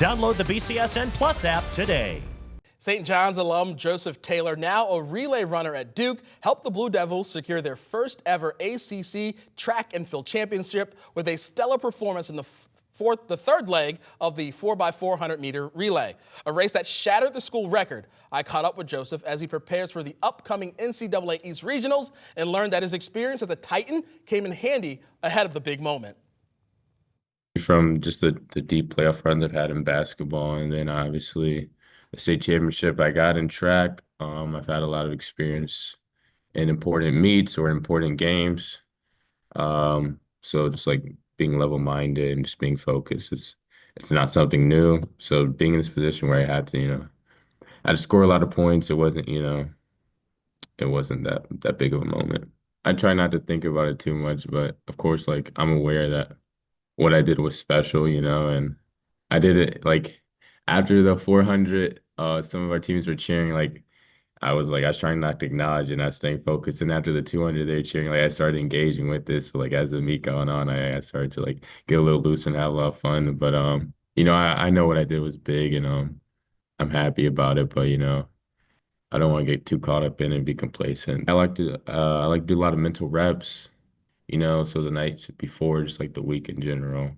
Download the BCSN Plus app today. St. John's alum Joseph Taylor, now a relay runner at Duke, helped the Blue Devils secure their first ever ACC track and field championship with a stellar performance in the third leg of the 4x400 meter relay, a race that shattered the school record. I caught up with Joseph as he prepares for the upcoming NCAA East Regionals and learned that his experience as a Titan came in handy ahead of the big moment. From just the deep playoff runs I've had in basketball, and then obviously the state championship I got in track. I've had a lot of experience in important meets or important games. So just like being level-minded and just being focused, it's not something new. So being in this position where I had to, I had to score a lot of points. It wasn't, it wasn't that big of a moment. I try not to think about it too much, but of course, like I'm aware that what I did was special, and I did it like after the 400, some of our teams were cheering. Like I was trying not to acknowledge and not staying focused. And after the 200, they were cheering. Like I started engaging with this. So like as the meet going on, I started to like get a little loose and have a lot of fun. But I know what I did was big, and I'm happy about it. But I don't want to get too caught up in it and be complacent. I like to do a lot of mental reps. So the nights before, just like the week in general.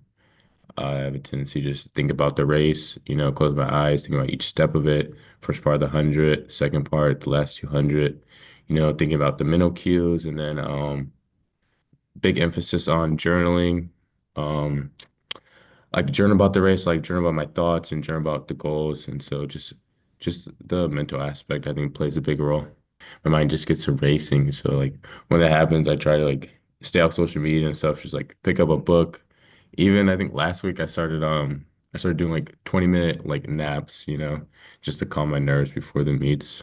I have a tendency to just think about the race, close my eyes, think about each step of it. First part of the 100, second part, the last 200, thinking about the mental cues, and then big emphasis on journaling. Like to journal about the race, like journal about my thoughts and journal about the goals. And so just the mental aspect, I think, plays a big role. My mind just gets to racing. So like when that happens, I try to like stay off social media and stuff, just like pick up a book. Even I think last week I started doing like 20-minute like naps, just to calm my nerves before the meets.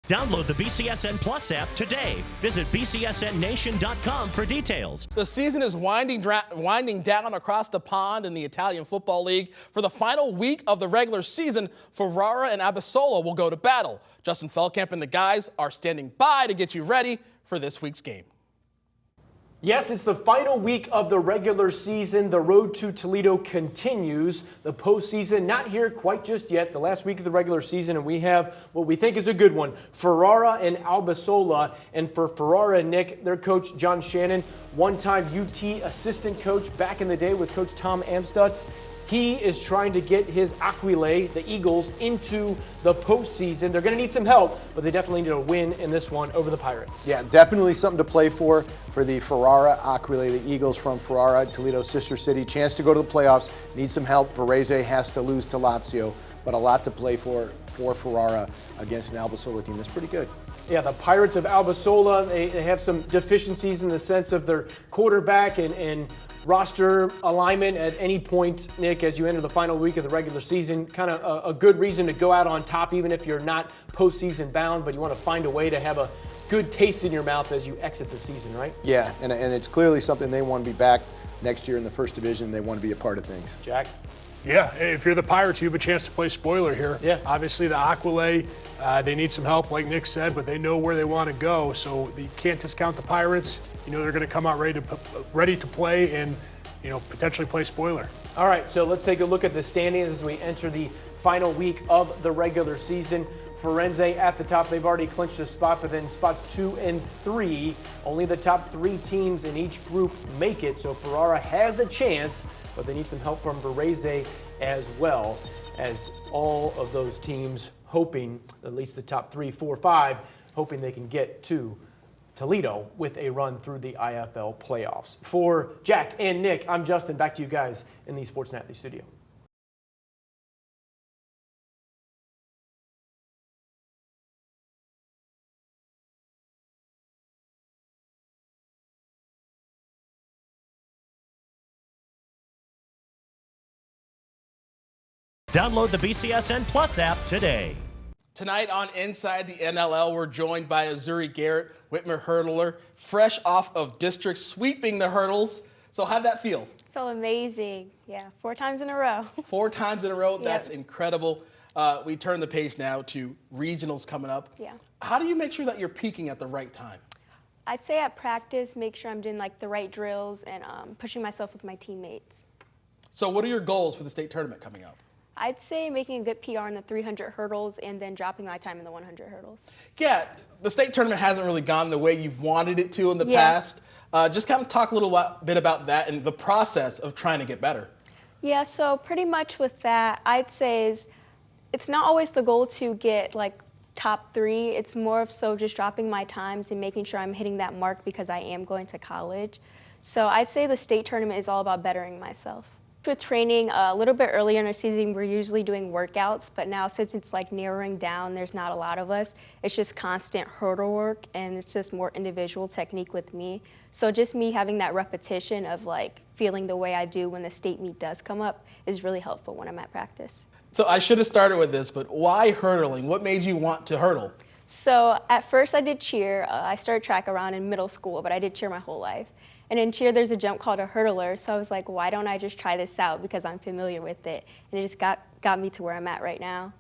Download the BCSN Plus app today. Visit bcsnnation.com for details. The season is winding down across the pond in the Italian Football League. For the final week of the regular season, Ferrara and Abisola will go to battle. Justin Feldkamp and the guys are standing by to get you ready for this week's game. Yes, it's the final week of the regular season. The road to Toledo continues. The postseason not here quite just yet. The last week of the regular season, and we have what we think is a good one. Ferrara and Albasola. And for Ferrara, Nick, their coach, John Shannon, one-time UT assistant coach back in the day with Coach Tom Amstutz. He is trying to get his Aquile, the Eagles, into the postseason. They're going to need some help, but they definitely need a win in this one over the Pirates. Yeah, definitely something to play for the Ferrara Aquile, the Eagles from Ferrara, Toledo's sister city. Chance to go to the playoffs. Need some help. Varese has to lose to Lazio, but a lot to play for Ferrara against an Albasola team that's pretty good. Yeah, the Pirates of Albasola, they have some deficiencies in the sense of their quarterback and roster alignment at any point, Nick, as you enter the final week of the regular season. Kind of a good reason to go out on top, even if you're not postseason bound, but you want to find a way to have a good taste in your mouth as you exit the season, right? Yeah, and it's clearly something they want to be back next year in the first division. They want to be a part of things. Jack? Yeah, if you're the Pirates, you have a chance to play spoiler here. Yeah. Obviously, the Aquile, they need some help, like Nick said, but they know where they want to go. So you can't discount the Pirates. They're going to come out ready to play and, potentially play spoiler. All right, so let's take a look at the standings as we enter the final week of the regular season. Firenze at the top. They've already clinched a spot, but then spots 2 and 3, only the top 3 teams in each group make it. So Ferrara has a chance, but they need some help from Varese as well, as all of those teams hoping, at least the top 3, 4, 5, hoping they can get to Toledo with a run through the IFL playoffs. For Jack and Nick, I'm Justin. Back to you guys in the Sports Nightly studio. Download the BCSN Plus app today. Tonight on Inside the NLL, we're joined by Azurie Garrett, Whitmer hurdler, fresh off of district sweeping the hurdles. So how'd that feel? Felt amazing. Yeah, 4 times in a row. 4 times in a row, Yep. That's incredible. We turn the page now to regionals coming up. Yeah. How do you make sure that you're peaking at the right time? I'd say at practice, make sure I'm doing like the right drills and pushing myself with my teammates. So what are your goals for the state tournament coming up? I'd say making a good PR in the 300 hurdles and then dropping my time in the 100 hurdles. Yeah, the state tournament hasn't really gone the way you've wanted it to in the Yeah. past. Just kind of talk a little bit about that and the process of trying to get better. Yeah, so pretty much with that, I'd say is it's not always the goal to get like top 3. It's more of so just dropping my times and making sure I'm hitting that mark because I am going to college. So I'd say the state tournament is all about bettering myself. With training a little bit earlier in the season, we're usually doing workouts, but now since it's like narrowing down, there's not a lot of us. It's just constant hurdle work, and it's just more individual technique with me. So just me having that repetition of like feeling the way I do when the state meet does come up is really helpful when I'm at practice. So I should have started with this, but why hurdling? What made you want to hurdle? So at first I did cheer. I started track around in middle school, but I did cheer my whole life. And in cheer, there's a jump called a hurdler. So I was like, why don't I just try this out because I'm familiar with it? And it just got me to where I'm at right now.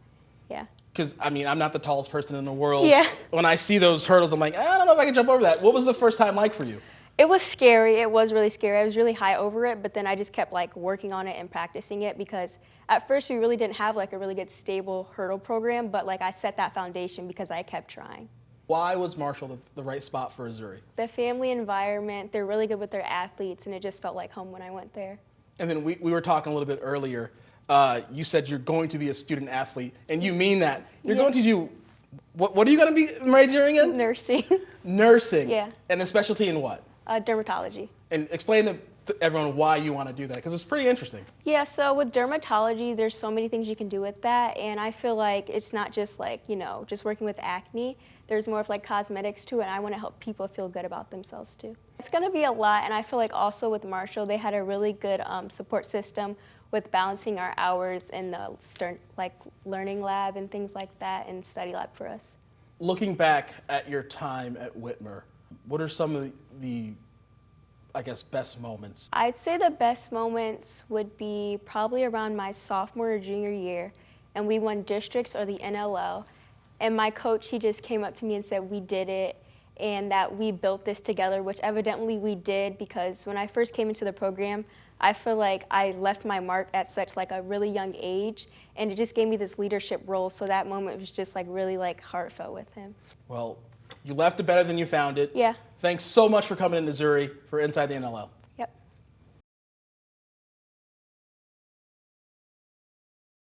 Yeah. Because, I mean, I'm not the tallest person in the world. Yeah. When I see those hurdles, I'm like, I don't know if I can jump over that. What was the first time like for you? It was scary. It was really scary. I was really high over it, but then I just kept like working on it and practicing it because at first we really didn't have like a really good stable hurdle program, but like I set that foundation because I kept trying. Why was Marshall the right spot for Azurie? The family environment, they're really good with their athletes, and it just felt like home when I went there. And then we were talking a little bit earlier. You said you're going to be a student athlete, and you mean that. You're going to do, what are you going to be majoring in? Nursing. Nursing. Yeah. And a specialty in what? Dermatology. And explain to everyone why you want to do that, because it's pretty interesting. Yeah, so with dermatology, there's so many things you can do with that, and I feel like it's not just like, just working with acne. There's more of like cosmetics too, and I want to help people feel good about themselves too. It's going to be a lot, and I feel like also with Marshall, they had a really good support system with balancing our hours in the learning lab and things like that, and study lab for us. Looking back at your time at Whitmer, what are some of the I guess, best moments? I'd say the best moments would be probably around my sophomore or junior year, and we won districts or the NLL. And my coach, he just came up to me and said, we did it, and that we built this together, which evidently we did, because when I first came into the program, I feel like I left my mark at such like a really young age, and it just gave me this leadership role. So that moment was just like really like heartfelt with him. Well, you left it better than you found it. Yeah. Thanks so much for coming in, Azurie, for Inside the NLL.